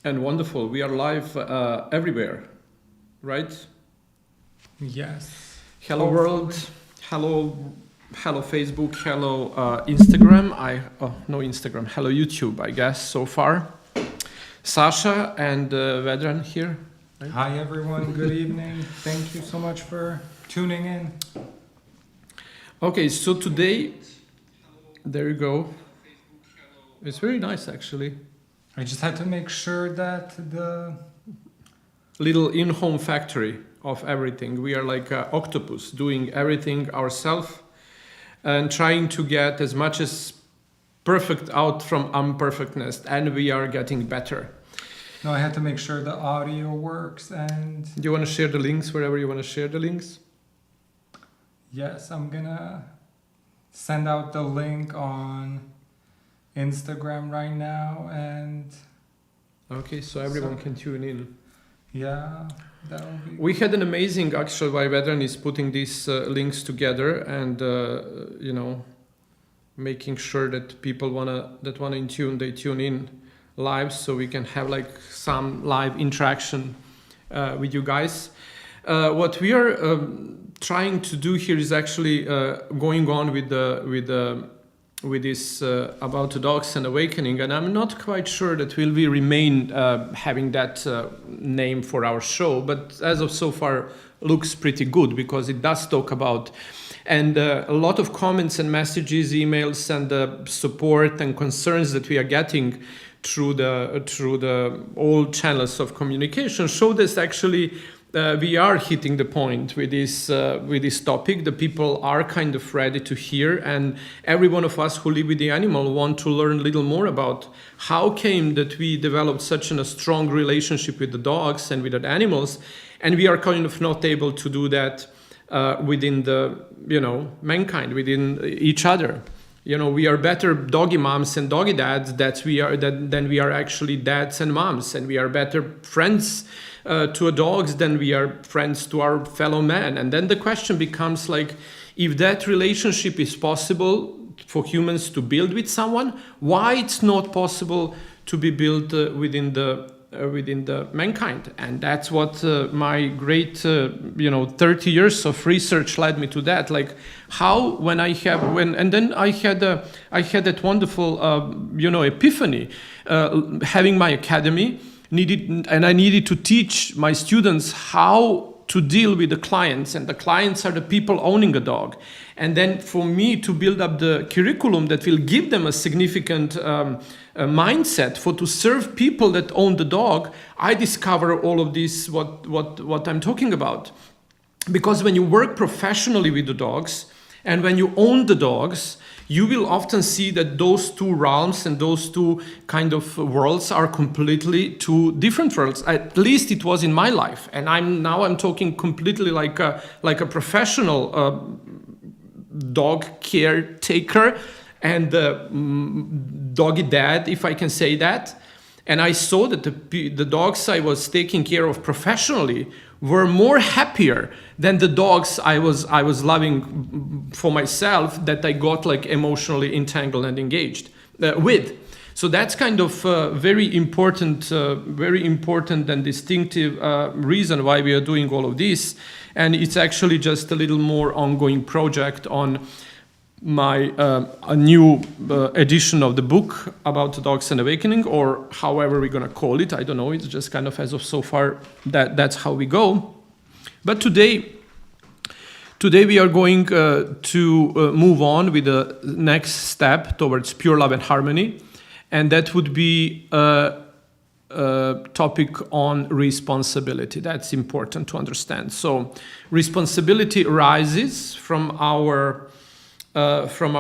And wonderful. We are live everywhere, right? Yes. Hello world. Hello, hello Facebook. Hello Instagram. No Instagram. Hello YouTube. I guess so far. Sasha and Vedran here. Right? Hi everyone. Good evening. Thank you so much for tuning in. Okay, so today, there you go. It's very nice actually. I just had to make sure that the little in-home factory of everything. We are like an octopus doing everything ourselves and trying to get as much as perfect out from imperfectness, and we are getting better. No, I had to make sure the audio works. And do you want to share the links wherever you want to share the links? Yes, I'm gonna send out the link on Instagram right now, and okay, so everyone can tune in. Yeah, that'll be. We had an amazing actual why Vedran is putting these links together and making sure that people wanna in tune, they tune in live, so we can have like some live interaction with you guys. What we are trying to do here is actually going on with this about the dogs and awakening, and I'm not quite sure that will we remain having that name for our show, but as of so far looks pretty good because it does talk about, and a lot of comments and messages, emails, and support and concerns that we are getting through the all channels of communication show this actually. We are hitting the point with this topic. The people are kind of ready to hear, and every one of us who live with the animal want to learn a little more about how came that we developed such a strong relationship with the dogs and with the animals, and we are kind of not able to do that within the mankind, within each other. We are better doggy moms and doggy dads than we are actually dads and moms, and we are better friends to dogs than we are friends to our fellow man. And then the question becomes like, if that relationship is possible for humans to build with someone, why it's not possible to be built within the mankind? And that's what my great 30 years of research led me to that. Like how and then I had that wonderful epiphany having my academy. I needed to teach my students how to deal with the clients, and the clients are the people owning a dog. And then for me to build up the curriculum that will give them a significant mindset to serve people that own the dog, I discover all of this, what I'm talking about. Because when you work professionally with the dogs and when you own the dogs, you will often see that those two realms and those two kind of worlds are completely two different worlds. At least it was in my life, and I'm talking completely like a professional dog caretaker and doggy dad, if I can say that. And I saw that the dogs I was taking care of professionally were more happier than the dogs I was loving for myself, that I got like emotionally entangled and engaged with. So that's kind of very important and distinctive reason why we are doing all of this. And it's actually just a little more ongoing project on my a new edition of the book about the dogs and awakening, or however we're gonna call it. I don't know. It's just kind of as of so far that's how we go. But today we are going to move on with the next step towards pure love and harmony, and that would be a topic on responsibility. That's important to understand. So responsibility arises from our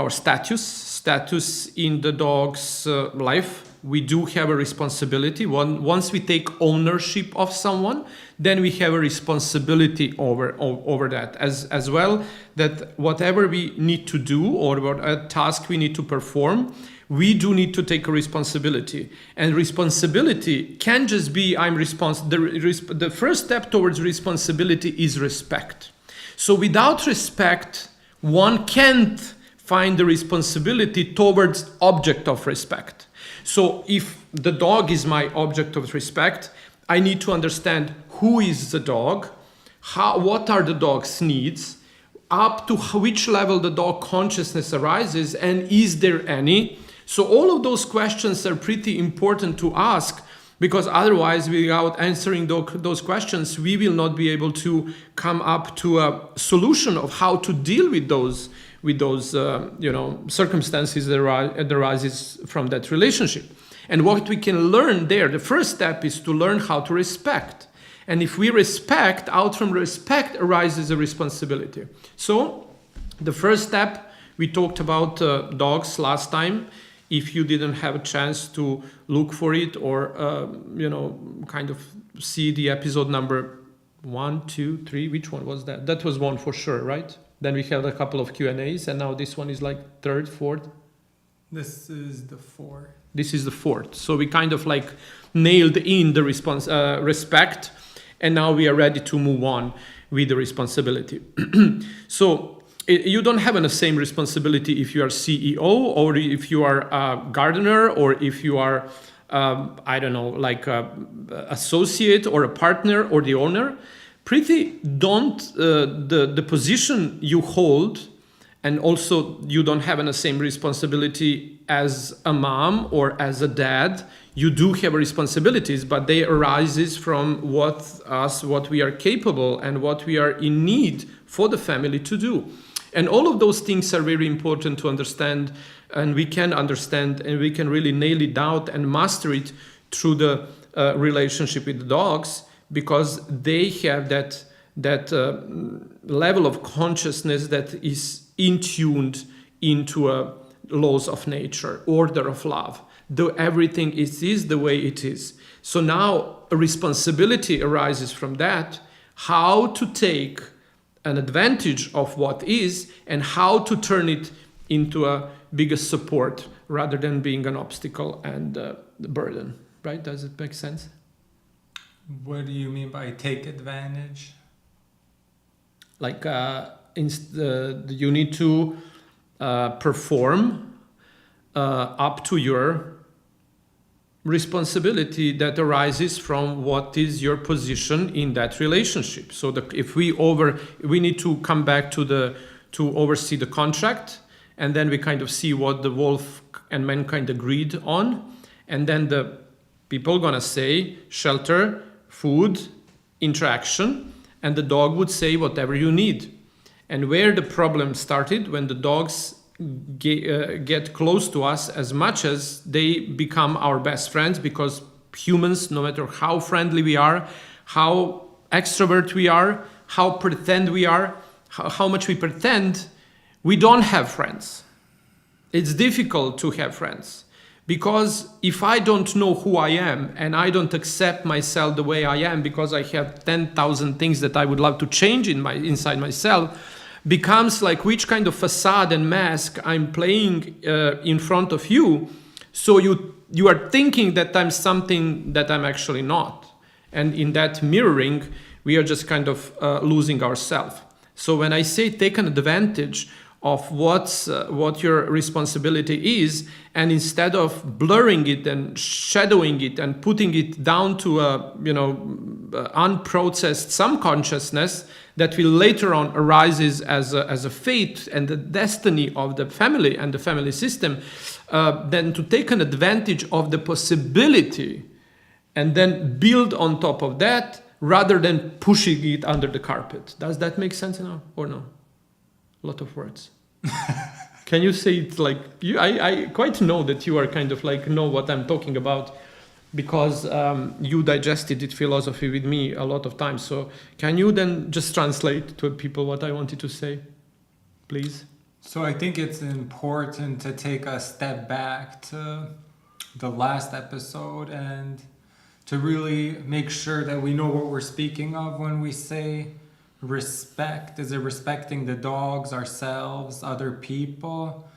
status in the dog's life. We do have a responsibility. Once we take ownership of someone, then we have a responsibility over that as well, that whatever we need to do or what a task we need to perform, we do need to take a responsibility. And responsibility can just be the first step towards responsibility is respect. So without respect, one can't find the responsibility towards object of respect. So if the dog is my object of respect, I need to understand who is the dog, what are the dog's needs, up to which level the dog consciousness arises, and is there any. So all of those questions are pretty important to ask, because otherwise, without answering those questions, we will not be able to come up to a solution of how to deal with those circumstances that arises from that relationship. And what we can learn there, the first step is to learn how to respect. And if we respect, out from respect arises a responsibility. So the first step, we talked about dogs last time. If you didn't have a chance to look for it or, kind of see the episode number 1, 2, 3, which one was that? That was one for sure, right? Then we had a couple of Q&As, and now this one is like third, fourth? This is the 4th. This is the 4th. So we kind of like nailed in the respect, and now we are ready to move on with the responsibility. So you don't have the same responsibility if you are CEO or if you are a gardener or if you are, associate or a partner or the owner. The position you hold, and also you don't have the same responsibility as a mom or as a dad. You do have responsibilities, but they arises from what we are capable and what we are in need for the family to do. And all of those things are very important to understand, and we can understand, and we can really nail it down and master it through the relationship with the dogs, because they have that level of consciousness that is in-tuned into laws of nature, order of love. Though everything is the way it is. So now a responsibility arises from that, how to take an advantage of what is and how to turn it into a bigger support rather than being an obstacle and burden, right? Does it make sense? What do you mean by take advantage? Like you need to perform up to your responsibility that arises from what is your position in that relationship. So if we need to come back to oversee the contract, and then we kind of see what the wolf and mankind agreed on, and then the people gonna say shelter, food, interaction, and the dog would say whatever you need. And where the problem started, when the dogs get close to us as much as they become our best friends, because humans, no matter how friendly we are, how extrovert we are, how pretend we are, how much we pretend, we don't have friends. It's difficult to have friends, because if I don't know who I am and I don't accept myself the way I am, because I have 10,000 things that I would love to change inside myself, becomes like which kind of facade and mask I'm playing in front of you. So you are thinking that I'm something that I'm actually not. And in that mirroring, we are just kind of losing ourselves. So when I say take an advantage of what your responsibility is, and instead of blurring it and shadowing it and putting it down to a unprocessed some consciousness that will later on arises as a fate and the destiny of the family and the family system, then to take an advantage of the possibility and then build on top of that rather than pushing it under the carpet. Does that make sense now or no? A lot of words. Can you say it like you? I quite know that you are kind of like know what I'm talking about, because you digested it philosophy with me a lot of times. So can you then just translate to people what I wanted to say, please? So I think it's important to take a step back to the last episode and to really make sure that we know what we're speaking of when we say respect. Is it respecting the dogs, ourselves, other people?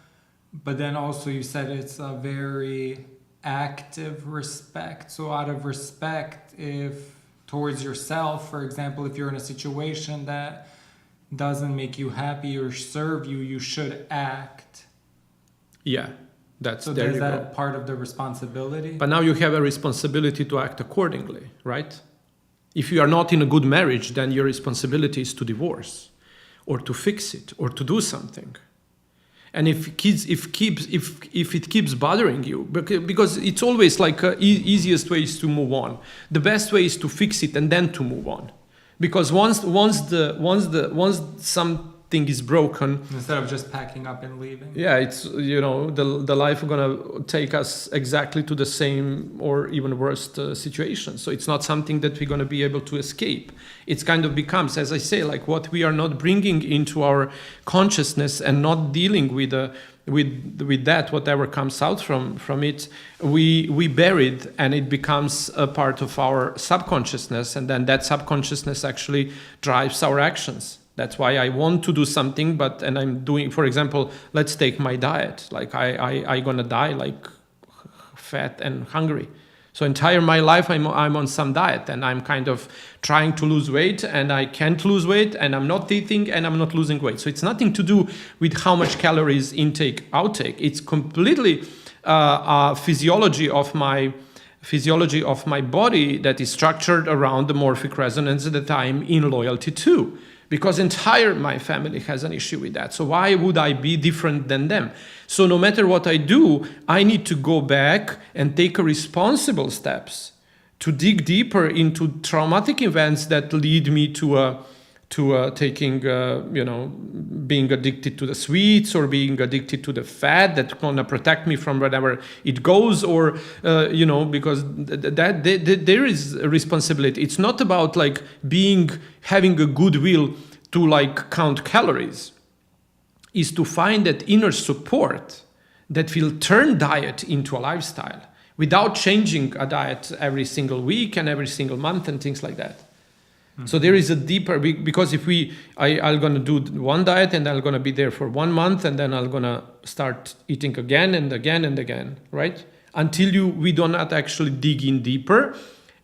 But then also you said it's a very active respect. So out of respect, if towards yourself, for example, if you're in a situation that doesn't make you happy or serve you, you should act. Yeah, that's So there is you that go. part of the responsibility? But now you have a responsibility to act accordingly, right? If you are not in a good marriage, then your responsibility is to divorce or to fix it or to do something. And if it keeps bothering you, because it's always like easiest way is to move on. The best way is to fix it and then to move on, because once something is broken, Instead of just packing up and leaving. yeah, it's the life gonna take us exactly to the same or even worse situation. So it's not something that we're gonna be able to escape. It's kind of becomes, as I say, like what we are not bringing into our consciousness and not dealing with that, whatever comes out from it, we bury it, and it becomes a part of our subconsciousness, and then that subconsciousness actually drives our actions. That's why I want to do something, and I'm doing, for example, let's take my diet. Like I gonna die like fat and hungry. So entire my life I'm on some diet, and I'm kind of trying to lose weight, and I can't lose weight, and I'm not eating, and I'm not losing weight. So it's nothing to do with how much calories intake, outtake. It's completely physiology of my body that is structured around the morphic resonance that I'm in loyalty to. Because entire my family has an issue with that. So why would I be different than them? So no matter what I do, I need to go back and take responsible steps to dig deeper into traumatic events that lead me to taking, being addicted to the sweets, or being addicted to the fat that's gonna protect me from whatever it goes, or because there is a responsibility. It's not about like having a goodwill to like count calories. Is to find that inner support that will turn diet into a lifestyle without changing a diet every single week and every single month and things like that. So there is a deeper, because if I'm going to do one diet and I'm going to be there for 1 month, and then I'm going to start eating again and again and again, right? Until we do not actually dig in deeper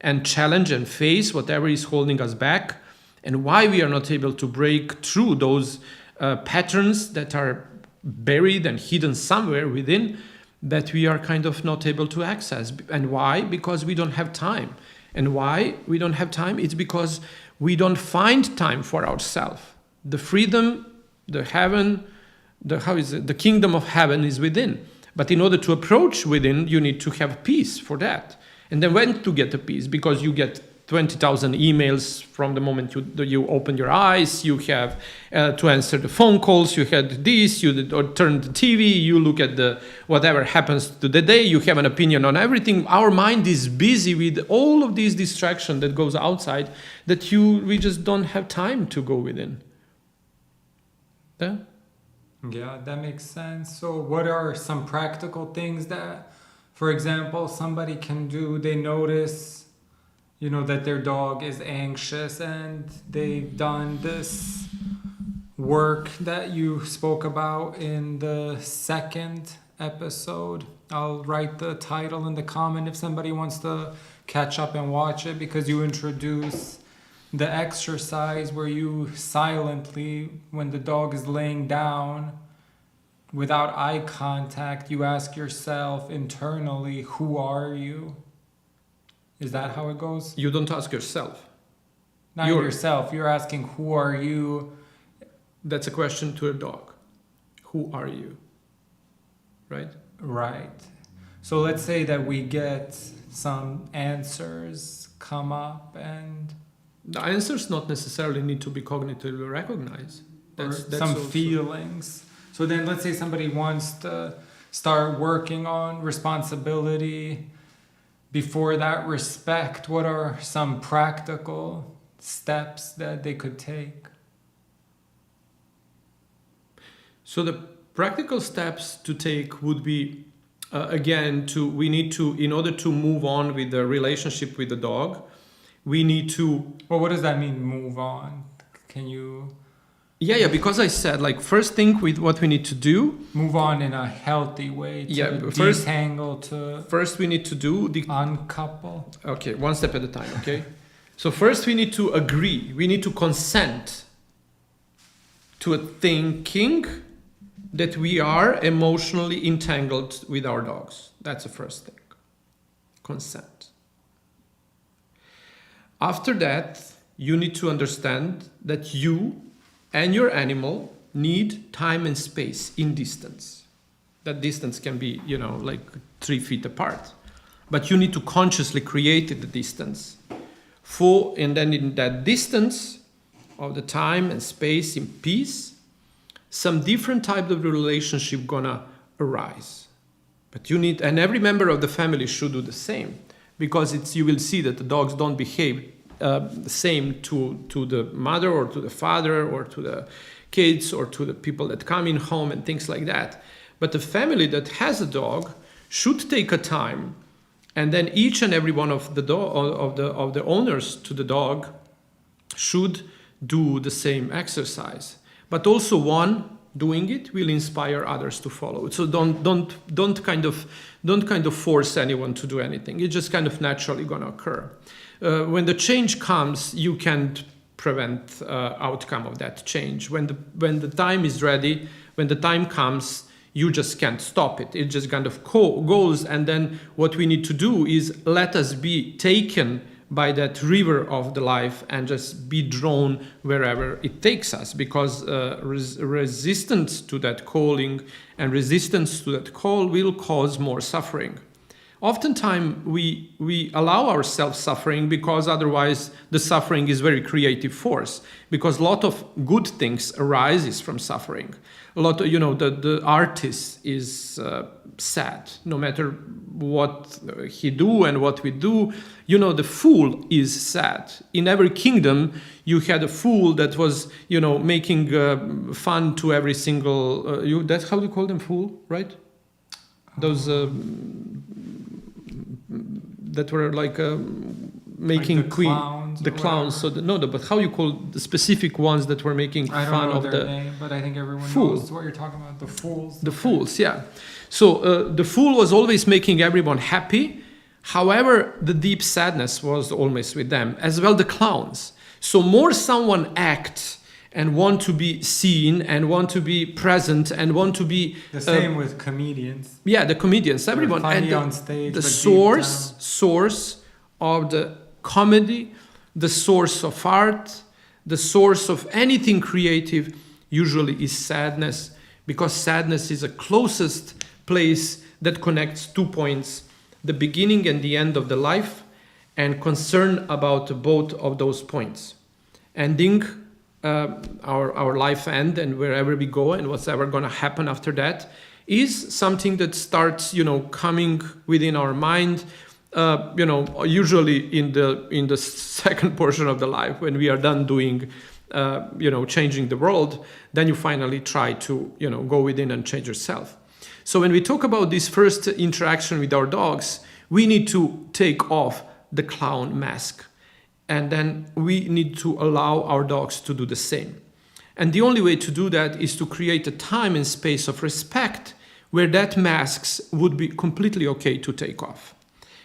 and challenge and face whatever is holding us back, and why we are not able to break through those patterns that are buried and hidden somewhere within, that we are kind of not able to access. And why? Because we don't have time. And why we don't have time? It's because we don't find time for ourselves. The freedom, the heaven, the kingdom of heaven is within. But in order to approach within, you need to have peace for that. And then when to get the peace? Because you get 20,000 emails from the moment you open your eyes, you have to answer the phone calls, you had this, or turn the TV, you look at whatever happens to the day, you have an opinion on everything. Our mind is busy with all of these distraction that goes outside, that we just don't have time to go within. Yeah? Yeah, that makes sense. So what are some practical things that, for example, somebody can do? They notice that their dog is anxious, and they've done this work that you spoke about in the second episode. I'll write the title in the comment if somebody wants to catch up and watch it, because you introduce the exercise where you silently, when the dog is laying down, without eye contact, you ask yourself internally, who are you? Is that how it goes? You don't ask yourself. Not yourself. You're asking, who are you? That's a question to a dog. Who are you? Right? Right. So let's say that we get some answers come up, and the answers not necessarily need to be cognitively recognized. That's some also feelings. So then let's say somebody wants to start working on responsibility. Before that, respect. What are some practical steps that they could take? So the practical steps to take would be, we need to, in order to move on with the relationship with the dog, we need to... Well, what does that mean, move on? Can you... Yeah, because I said, like, first thing with what we need to do... Move on in a healthy way, to detangle, to... First we need to do... uncouple. Okay, one step at a time, okay? So first we need to agree, we need to consent to a thinking that we are emotionally entangled with our dogs. That's the first thing. Consent. After that, you need to understand that you and your animal need time and space in distance. That distance can be, like 3 feet apart. But you need to consciously create the distance. And then in that distance of the time and space in peace, some different type of relationship gonna arise. But you need, and every member of the family should do the same, because you will see that the dogs don't behave the same to the mother or to the father or to the kids or to the people that come in home and things like that. But the family that has a dog should take a time, and then each and every one of the owners to the dog should do the same exercise. But also one doing it will inspire others to follow. So don't kind of force anyone to do anything. It's just kind of naturally going to occur. When the change comes, you can't prevent outcome of that change. When the time is ready, when the time comes, you just can't stop it. It just kind of goes, and then what we need to do is let us be taken by that river of the life and just be drawn wherever it takes us, because resistance to that calling and resistance to that call will cause more suffering. Oftentimes we allow ourselves suffering because otherwise the suffering is very creative force, because a lot of good things arises from suffering. A lot of, the artist is sad, no matter what he do and what we do. The fool is sad. In every kingdom, you had a fool that was, making fun to every single. That's how you call them, fool, right? Those that were like making like the clowns. So but how you call the specific ones that were making fun of the name, but I think everyone fool. knows what you're talking about. The fools. The fools, yeah. So the fool was always making everyone happy. However, the deep sadness was always with them, as well the clowns. So more someone acts and want to be seen and want to be present and want to be the same with comedians. Yeah, the comedians, everyone. They're funny and on stage, the but source of the comedy, the source of art, the source of anything creative usually is sadness, because sadness is the closest place that connects 2 points, the beginning and the end of the life, and concern about both of those points. Ending our life end and wherever we go and what's ever going to happen after that is something that starts, coming within our mind, usually in the second portion of the life, when we are done doing, changing the world, then you finally try to, go within and change yourself. So when we talk about this first interaction with our dogs, we need to take off the clown mask. And then we need to allow our dogs to do the same. And the only way to do that is to create a time and space of respect where that masks would be completely okay to take off.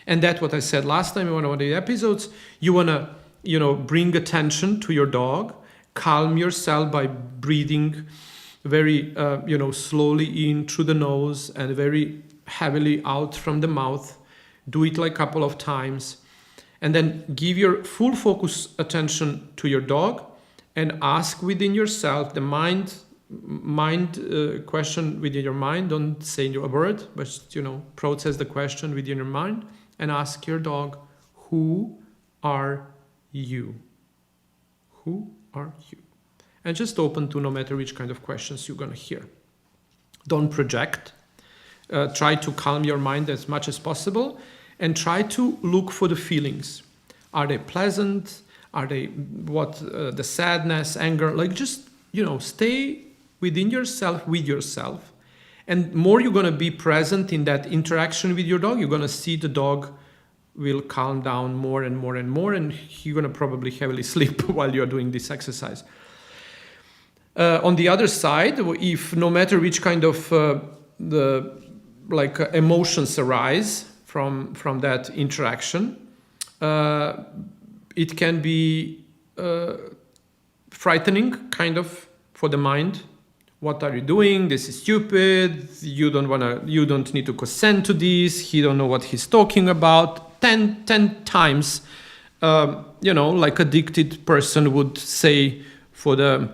And that's what I said last time in one of the episodes. You want to, bring attention to your dog, calm yourself by breathing very, slowly in through the nose and very heavily out from the mouth. Do it like a couple of times. And then give your full focus attention to your dog and ask within yourself the mind question within your mind. Don't say a word, but, process the question within your mind and ask your dog, who are you? Who are you? And just open to no matter which kind of questions you're going to hear. Don't project. Try to calm your mind as much as possible. And try to look for the feelings. Are they pleasant? Are they the sadness, anger? Like just, stay within yourself, with yourself. And more you're going to be present in that interaction with your dog, you're going to see the dog will calm down more and more and more. And you're going to probably heavily sleep while you're doing this exercise. On the other side, if no matter which kind of emotions arise, from that interaction, it can be frightening kind of for the mind. What are you doing? This is stupid. You don't need to consent to this. He don't know what he's talking about. 10 times, like addicted person would say for the,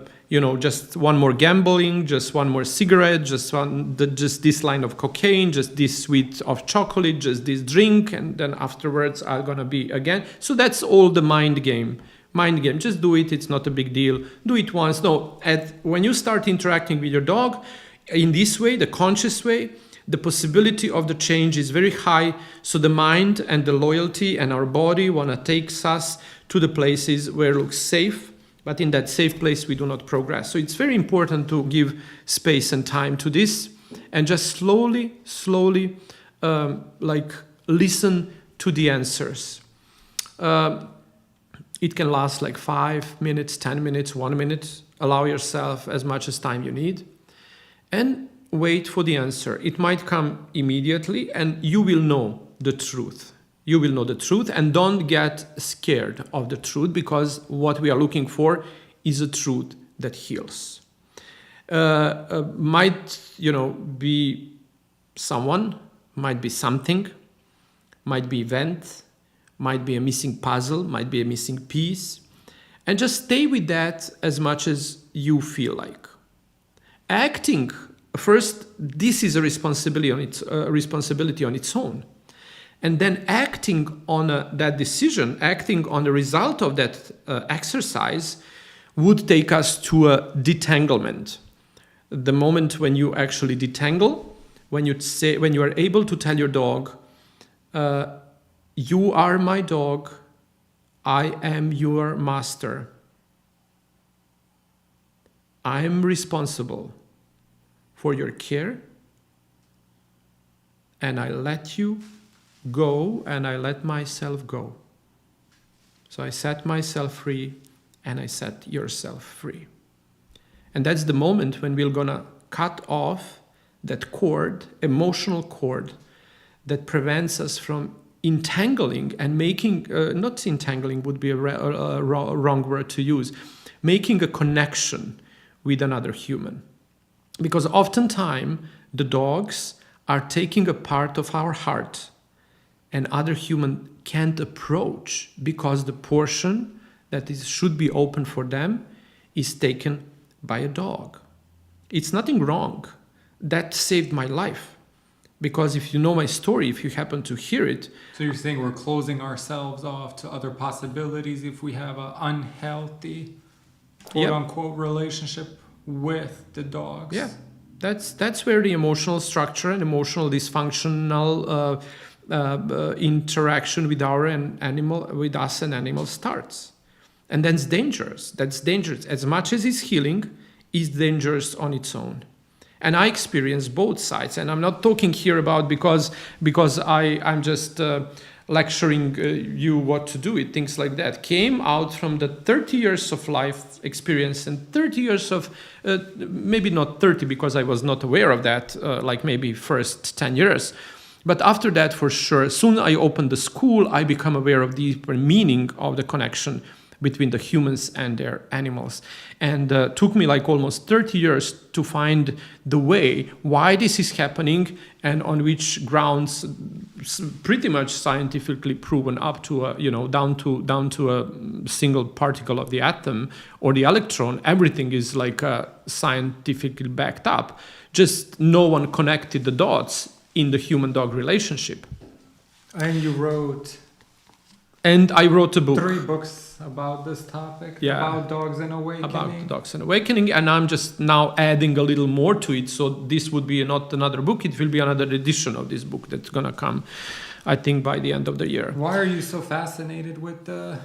just one more gambling, just one more cigarette, just this line of cocaine, just this sweet of chocolate, just this drink, and then afterwards are gonna be again. So that's all the mind game. Just do it. It's not a big deal. Do it once. No, when you start interacting with your dog in this way, the conscious way, the possibility of the change is very high. So the mind and the loyalty and our body want to take us to the places where it looks safe. But in that safe place, we do not progress. So it's very important to give space and time to this and just slowly, listen to the answers. It can last like 5 minutes, 10 minutes, 1 minute. Allow yourself as much as time you need and wait for the answer. It might come immediately and you will know the truth. You will know the truth and don't get scared of the truth because what we are looking for is a truth that heals. Might, be someone, might be something, might be event, might be a missing puzzle, might be a missing piece. And just stay with that as much as you feel like. Acting, first, this is a responsibility on its own. And then acting on that decision, acting on the result of that exercise would take us to a detanglement. The moment when you actually detangle, when you are able to tell your dog, you are my dog, I am your master. I am responsible for your care, and I let you go, and I let myself go. So I set myself free, and I set yourself free. And that's the moment when we're gonna cut off that cord, emotional cord, that prevents us from entangling and making, not entangling would be a wrong word to use, making a connection with another human. Because oftentimes the dogs are taking a part of our heart and other human can't approach because the portion that should be open for them is taken by a dog. It's nothing wrong. That saved my life. Because if you know my story, if you happen to hear it... So you're saying we're closing ourselves off to other possibilities if we have an unhealthy, quote-unquote, relationship with the dogs? Yeah, that's where the emotional structure and emotional dysfunctional interaction with with us and animals starts. And that's dangerous. That's dangerous. As much as it's healing, it's dangerous on its own. And I experience both sides. And I'm not talking here about because I'm just lecturing you what to do with, things like that. Came out from the 30 years of life experience and 30 years of, maybe not 30 because I was not aware of that, like maybe first 10 years. But after that, for sure, soon I opened the school, I become aware of the deeper meaning of the connection between the humans and their animals. And took me like almost 30 years to find the way why this is happening and on which grounds pretty much scientifically proven up to down to a single particle of the atom or the electron. Everything is like scientifically backed up. Just no one connected the dots in the human-dog relationship. And you wrote... And I wrote a book. 3 books about this topic, about dogs and awakening. About dogs and awakening, and I'm just now adding a little more to it. So this would be not another book, it will be another edition of this book that's gonna come, I think, by the end of the year. Why are you so fascinated with the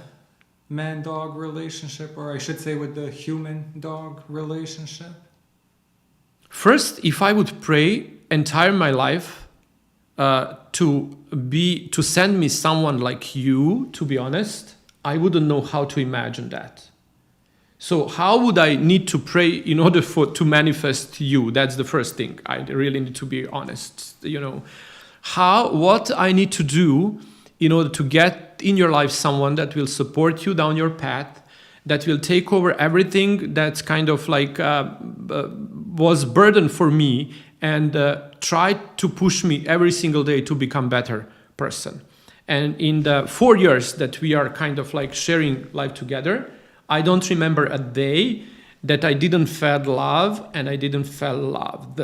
man-dog relationship, or I should say with the human-dog relationship? First, if I would pray entire my life to send me someone like you, to be honest, I wouldn't know how to imagine that. So how would I need to pray in order to manifest you? That's the first thing. I really need to be honest. What I need to do in order to get in your life someone that will support you down your path that will take over everything that's kind of like was burden for me, and try to push me every single day to become better person. And in the 4 years that we are kind of like sharing life together, I don't remember a day that I didn't feel love and I didn't feel loved.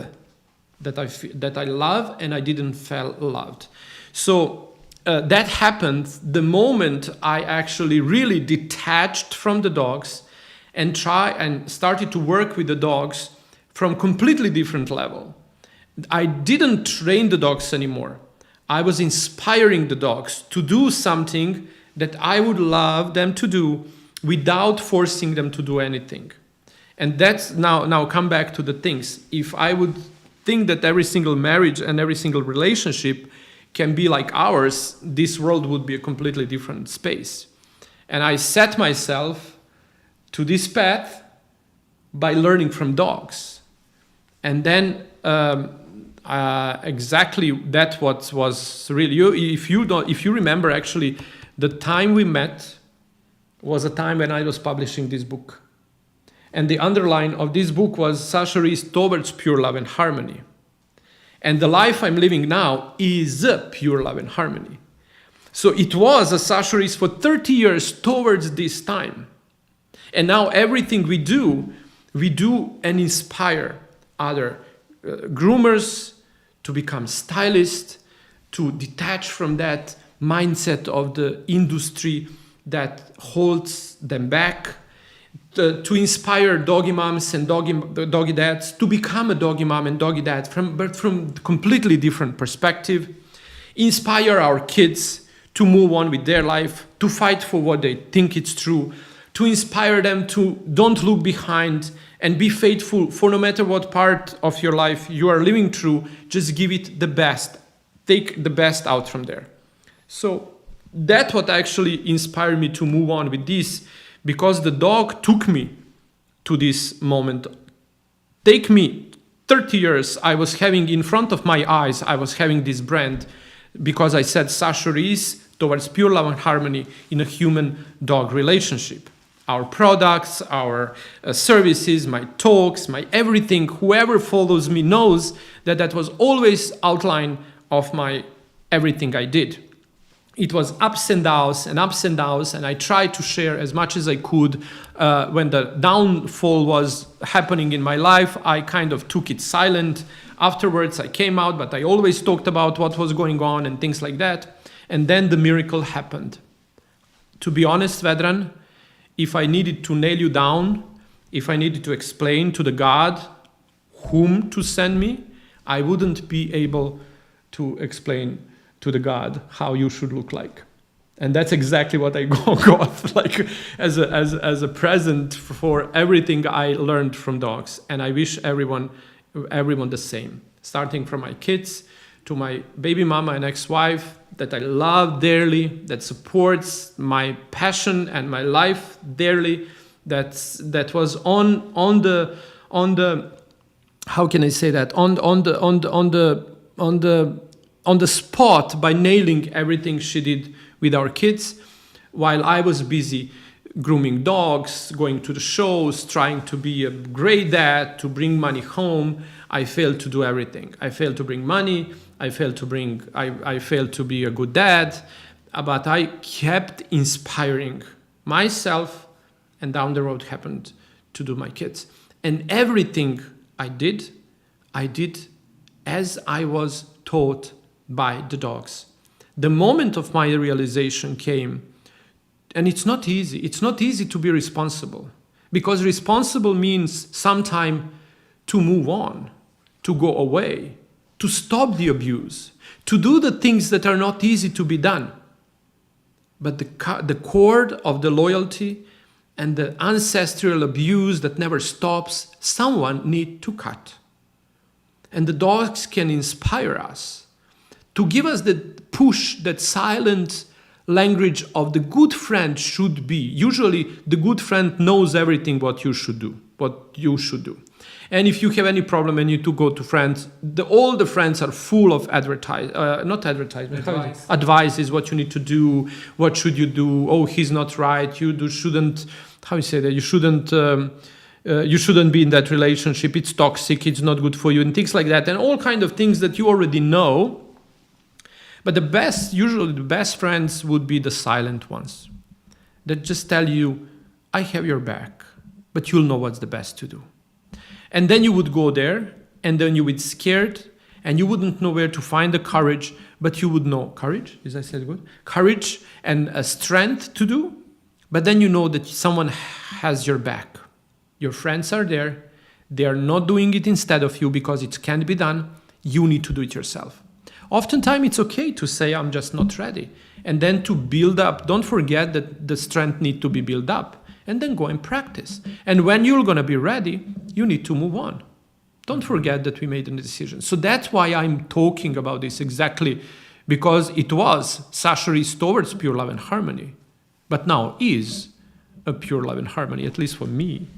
That I love and I didn't feel loved. So that happened the moment I actually really detached from the dogs and started to work with the dogs from completely different level. I didn't train the dogs anymore. I was inspiring the dogs to do something that I would love them to do without forcing them to do anything. And that's now come back to the things. If I would think that every single marriage and every single relationship can be like ours, this world would be a completely different space. And I set myself to this path by learning from dogs. And then exactly that what was really, if you remember, actually the time we met was a time when I was publishing this book, and the underline of this book was Sasha is towards pure love and harmony, and the life I'm living now is pure love and harmony. So it was a Sasha is for 30 years towards this time, and now everything we do and inspire other groomers to become stylists, to detach from that mindset of the industry that holds them back, to inspire doggy moms and doggy dads to become a doggy mom and doggy dad but from completely different perspective, inspire our kids to move on with their life, to fight for what they think it's true, to inspire them to don't look behind and be faithful for no matter what part of your life you are living through, just give it the best. Take the best out from there. So that's what actually inspired me to move on with this, because the dog took me to this moment. Take me 30 years, I was having in front of my eyes, I was having this brand because I said Sasha is towards pure love and harmony in a human-dog relationship. Our products, our services, my talks, my everything, whoever follows me knows that that was always outline of my everything I did. It was ups and downs, and I tried to share as much as I could. When the downfall was happening in my life, I kind of took it silent. Afterwards, I came out, but I always talked about what was going on and things like that. And then the miracle happened. To be honest, Vedran, if I needed to nail you down, if I needed to explain to the God whom to send me, I wouldn't be able to explain to the God how you should look like. And that's exactly what I got like as a present for everything I learned from dogs. And I wish everyone the same, starting from my kids to my baby mama and ex-wife that I love dearly, that supports my passion and my life dearly, that was on the how can I say that, on the spot by nailing everything she did with our kids, while I was busy grooming dogs, going to the shows, trying to be a great dad, to bring money home. I failed to do everything. I failed to bring money. I failed to be a good dad, but I kept inspiring myself, and down the road happened to do my kids. And everything I did as I was taught by the dogs. The moment of my realization came, and it's not easy. It's not easy to be responsible, because responsible means sometime to move on, to go away, to stop the abuse, to do the things that are not easy to be done. But the cord of the loyalty and the ancestral abuse that never stops, someone need to cut. And the dogs can inspire us to give us the push, that silent language of the good friend should be. Usually the good friend knows everything what you should do. And if you have any problem and you need to go to friends, all the friends are full of advice is what you need to do, what should you do, oh, he's not right, you shouldn't how you say that, you shouldn't be in that relationship, it's toxic, it's not good for you, and things like that, and all kind of things that you already know. But usually the best friends would be the silent ones that just tell you, I have your back, but you'll know what's the best to do. And then you would go there, and then you would be scared, and you wouldn't know where to find the courage, but you would know courage, is I said good? Courage and a strength to do, but then you know that someone has your back. Your friends are there, they are not doing it instead of you because it can't be done, you need to do it yourself. Oftentimes it's okay to say, I'm just not ready. And then to build up, don't forget that the strength needs to be built up. And then go and practice. And when you're going to be ready, you need to move on. Don't forget that we made a decision. So that's why I'm talking about this exactly. Because it was, Sasha is towards pure love and harmony. But now is a pure love and harmony, at least for me.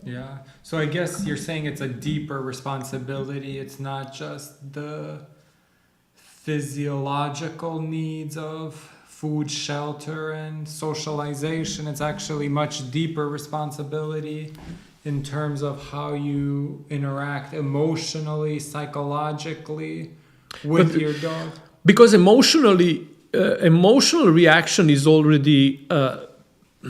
Yeah. So I guess you're saying it's a deeper responsibility. It's not just the physiological needs of food, shelter, and socialization. It's actually much deeper responsibility in terms of how you interact emotionally, psychologically with your dog. Because emotional reaction is already a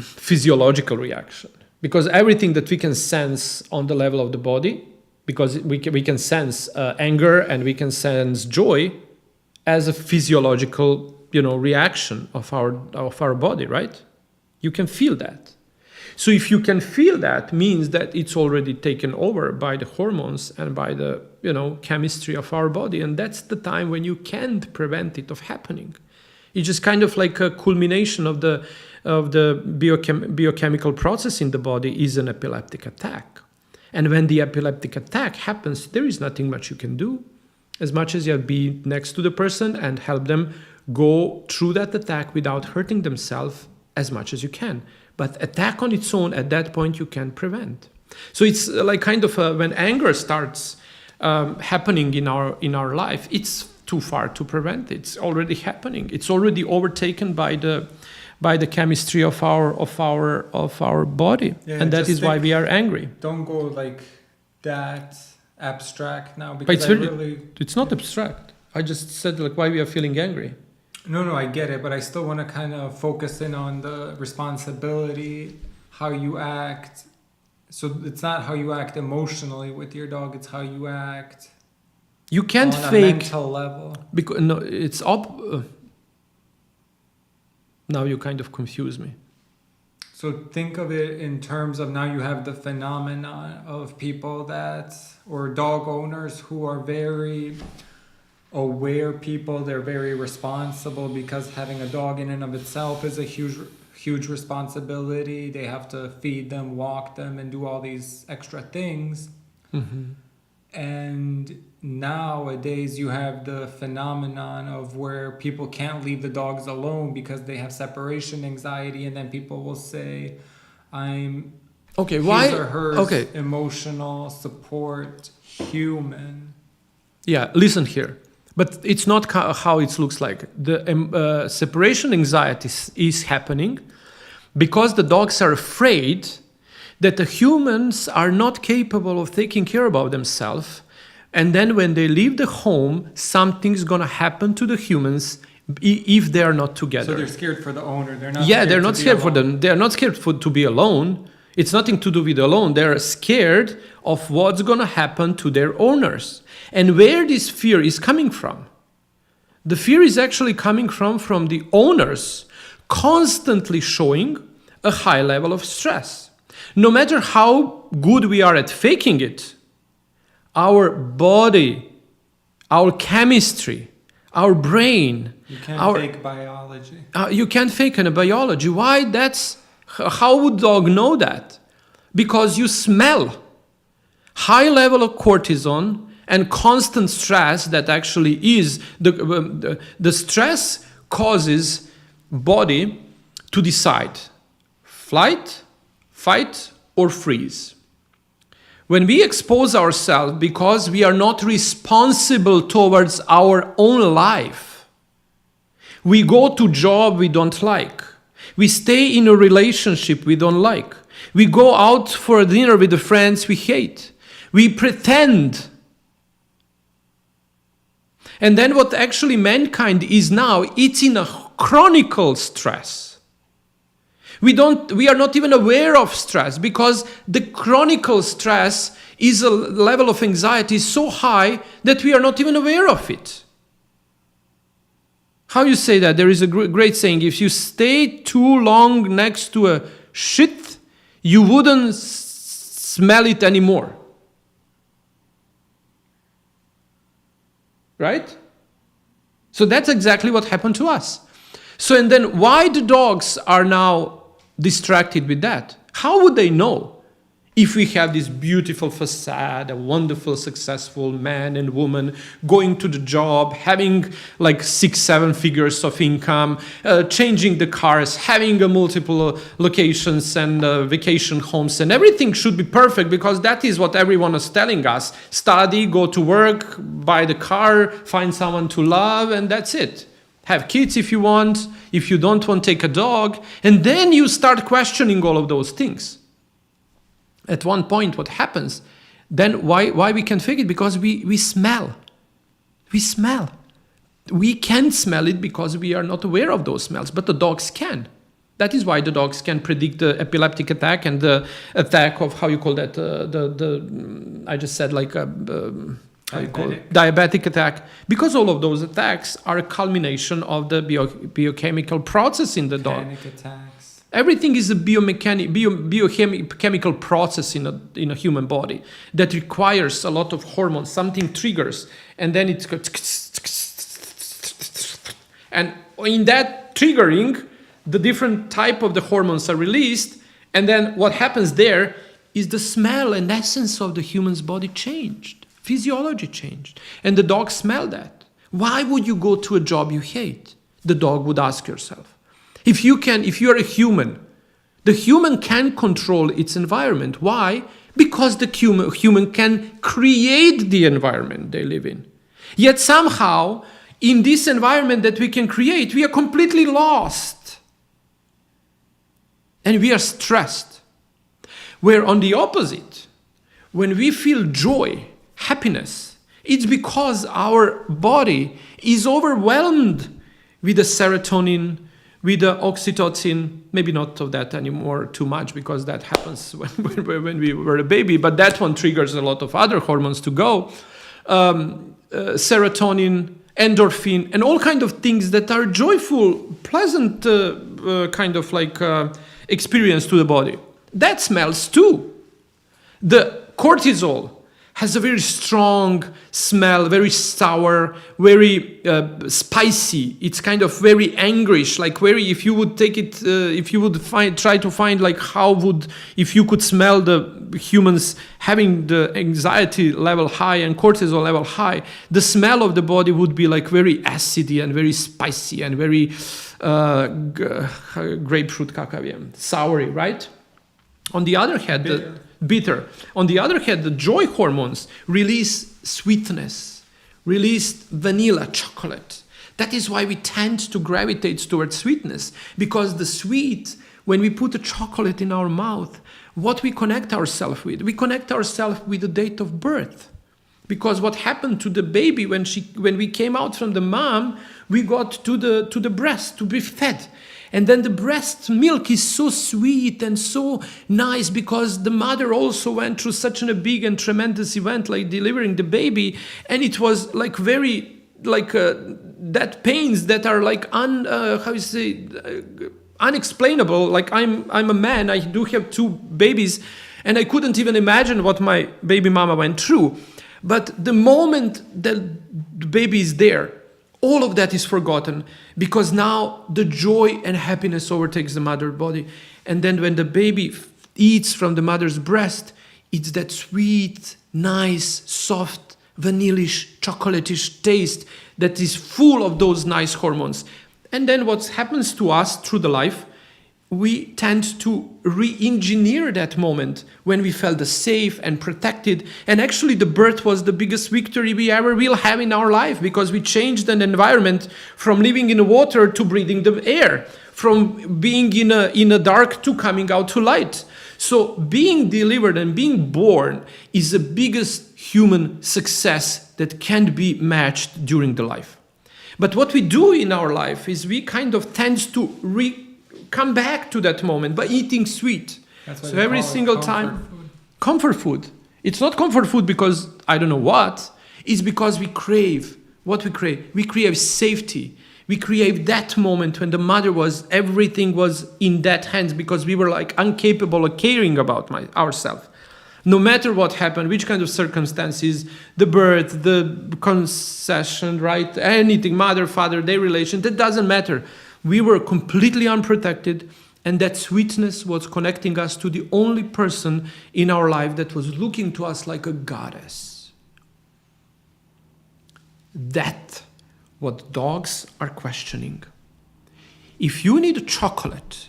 physiological reaction. Because everything that we can sense on the level of the body, because we can sense anger and we can sense joy as a physiological, reaction of our body, right? You can feel that. So if you can feel that, means that it's already taken over by the hormones and by the chemistry of our body, and that's the time when you can't prevent it of happening. It's just kind of like a culmination of the biochemical process in the body is an epileptic attack. And when the epileptic attack happens, there is nothing much you can do, as much as you be next to the person and help them go through that attack without hurting themselves as much as you can. But attack on its own, at that point, you can prevent. So it's like kind of when anger starts happening in our life, it's too far to prevent it. It's already happening. It's already overtaken by the chemistry of our body, and that is why we are angry. Don't go like that abstract now, But because it's not abstract. I just said like why we are feeling angry. No, I get it, but I still want to kind of focus in on the responsibility, how you act. So it's not how you act emotionally with your dog; it's how you act. You can't on fake a mental level. Because no, it's up. Now you kind of confuse me. So think of it in terms of now you have the phenomenon of people or dog owners who are very aware people. They're very responsible because having a dog in and of itself is a huge responsibility. They have to feed them, walk them, and do all these extra things. Mm-hmm. And nowadays you have the phenomenon of where people can't leave the dogs alone because they have separation anxiety, and then people will say, I'm his or hers emotional support human. Yeah, listen here. But it's not how it looks like. The separation anxiety is happening because the dogs are afraid that the humans are not capable of taking care about themselves. And then when they leave the home, something's going to happen to the humans if they are not together. So they're scared for the owner. They're not. Yeah, they're not scared for them. They're not scared to be alone. It's nothing to do with alone. They're scared of what's going to happen to their owners. And where this fear is coming from? The fear is actually coming from the owners constantly showing a high level of stress. No matter how good we are at faking it, our body, our chemistry, our brain... You can't fake biology. You can't fake a biology. Why? How would dog know that? Because you smell high level of cortisol and constant stress that actually is... The stress causes body to decide flight, fight, or freeze. When we expose ourselves because we are not responsible towards our own life, we go to job we don't like. We stay in a relationship we don't like. We go out for a dinner with the friends we hate. We pretend. And then what actually mankind is now, it's in a chronic stress. We are not even aware of stress because the chronic stress is a level of anxiety so high that we are not even aware of it. How you say that? There is a great saying, if you stay too long next to a shit, you wouldn't smell it anymore. Right? So that's exactly what happened to us. So and then why the dogs are now distracted with that? How would they know if we have this beautiful facade, a wonderful, successful man and woman going to the job, having like 6-7 figures of income, changing the cars, having multiple locations and vacation homes, and everything should be perfect because that is what everyone is telling us. Study, go to work, buy the car, find someone to love, and that's it. Have kids if you want. If you don't want, take a dog. And then you start questioning all of those things. At one point, what happens? Then why we can fake it? Because we smell. We smell. We can smell it because we are not aware of those smells, but the dogs can. That is why the dogs can predict the epileptic attack and the attack of, how you call that, I just said like a... diabetic attack, because all of those attacks are a culmination of the biochemical process in the dog. Panic attacks. Everything is a biochemical process in a human body that requires a lot of hormones. Something triggers, and then it's and in that triggering, the different type of the hormones are released, and then what happens there is the smell and essence of the human's body changed. Physiology changed. And the dog smell that. Why would you go to a job you hate? The dog would ask yourself. If you are a human, the human can control its environment. Why? Because the human can create the environment they live in. Yet somehow, in this environment that we can create, we are completely lost. And we are stressed. Where on the opposite, when we feel joy, happiness, it's because our body is overwhelmed with the serotonin, with the oxytocin, maybe not of that anymore too much because that happens when we were a baby, but that one triggers a lot of other hormones to go. Serotonin, endorphin, and all kind of things that are joyful, pleasant kind of like experience to the body. That smells too. The cortisol has a very strong smell, very sour, very spicy. It's kind of very angrish, like very. If you would take it, if you would try to find like if you could smell the humans having the anxiety level high and cortisol level high, the smell of the body would be like very acidy and very spicy and very grapefruit kakaviem, soury, right? On the other hand, bitter. On the other hand, the joy hormones release sweetness, release vanilla, chocolate. That is why we tend to gravitate towards sweetness, because the sweet, when we put a chocolate in our mouth, what we connect ourselves with? We connect ourselves with the date of birth. Because what happened to the baby when we came out from the mom, we got to the breast to be fed. And then the breast milk is so sweet and so nice because the mother also went through such a big and tremendous event like delivering the baby. And it was like very, like that pains that are like, unexplainable. Like I'm a man, I do have 2 babies and I couldn't even imagine what my baby mama went through. But the moment that the baby is there, all of that is forgotten because now the joy and happiness overtakes the mother body. And then when the baby eats from the mother's breast, it's that sweet, nice, soft, vanillish, chocolatish taste that is full of those nice hormones. And then what happens to us through the life, we tend to re-engineer that moment when we felt safe and protected. And actually the birth was the biggest victory we ever will have in our life, because we changed an environment from living in the water to breathing the air, from being in a dark to coming out to light. So being delivered and being born is the biggest human success that can be matched during the life. But what we do in our life is we kind of tend to come back to that moment by eating sweet. That's why So they every call it single comfort time, food. comfort food. It's not comfort food because I don't know what. It's because we crave what we crave. We crave safety. We crave that moment when the mother everything was in that hands, because we were like incapable of caring about ourselves. No matter what happened, which kind of circumstances, the birth, the concession, right? Anything, mother, father, their relation, that doesn't matter. We were completely unprotected, and that sweetness was connecting us to the only person in our life that was looking to us like a goddess. That's what dogs are questioning. If you need chocolate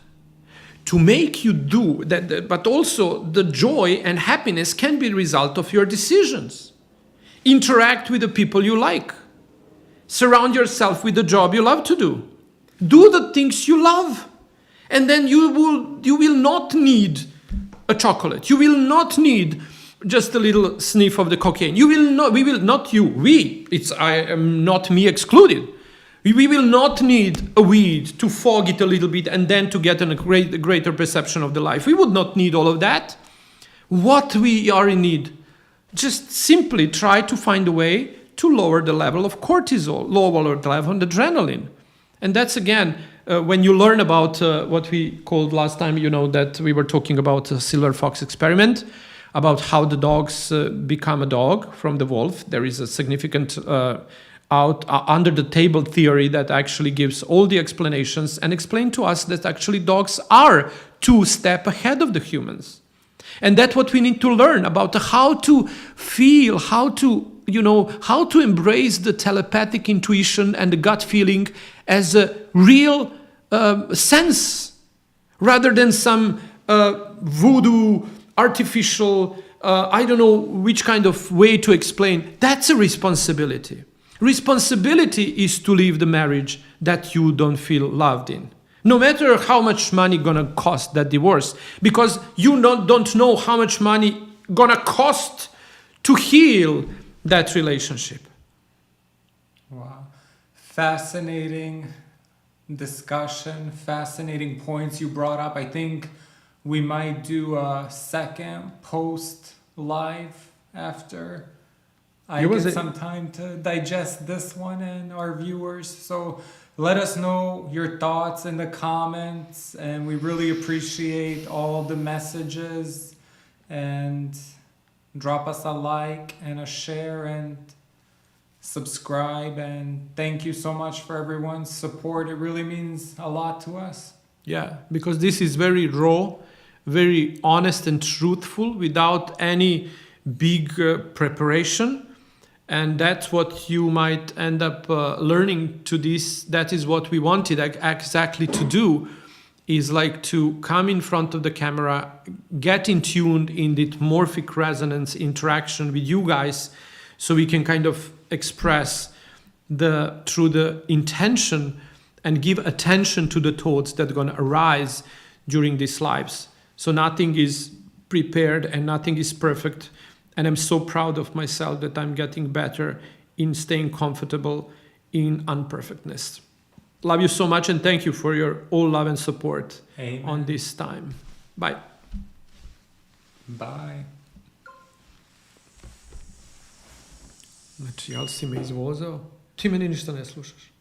to make you do that, but also the joy and happiness can be a result of your decisions. Interact with the people you like. Surround yourself with the job you love to do. Do the things you love, and then you will not need a chocolate. You will not need just a little sniff of the cocaine. I am not me excluded. We will not need a weed to fog it a little bit and then to get a greater perception of the life. We would not need all of that. What we are in need, just simply try to find a way to lower the level of cortisol, lower the level of adrenaline. And that's, again, when you learn about what we called last time, that we were talking about the silver fox experiment, about how the dogs become a dog from the wolf. There is a significant under the table theory that actually gives all the explanations and explain to us that actually dogs are 2 steps ahead of the humans. And that's what we need to learn about, how to feel, how to embrace the telepathic intuition and the gut feeling as a real sense, rather than some voodoo, artificial, I don't know which kind of way to explain. That's a responsibility. Responsibility is to leave the marriage that you don't feel loved in. No matter how much money gonna cost that divorce, because you don't know how much money gonna cost to heal that relationship. Wow. Fascinating discussion, fascinating points you brought up. I think we might do a second post live after I get some time to digest this one and our viewers. So let us know your thoughts in the comments, and we really appreciate all the messages, and drop us a like and a share and subscribe, and thank you so much for everyone's support. It really means a lot to us. Yeah, because this is very raw, very honest and truthful, without any big preparation. And that's what you might end up learning to this. That is what we wanted exactly to do, is like to come in front of the camera, get in tuned in the morphic resonance interaction with you guys, so we can kind of express through the intention and give attention to the thoughts that are going to arise during these lives. So nothing is prepared and nothing is perfect. And I'm so proud of myself that I'm getting better in staying comfortable in unperfectness. Love you so much, and thank you for your all love and support. Amen. On this time. Bye. Bye. Znači, jel si me izvozao? Ti meni ništa ne slušaš.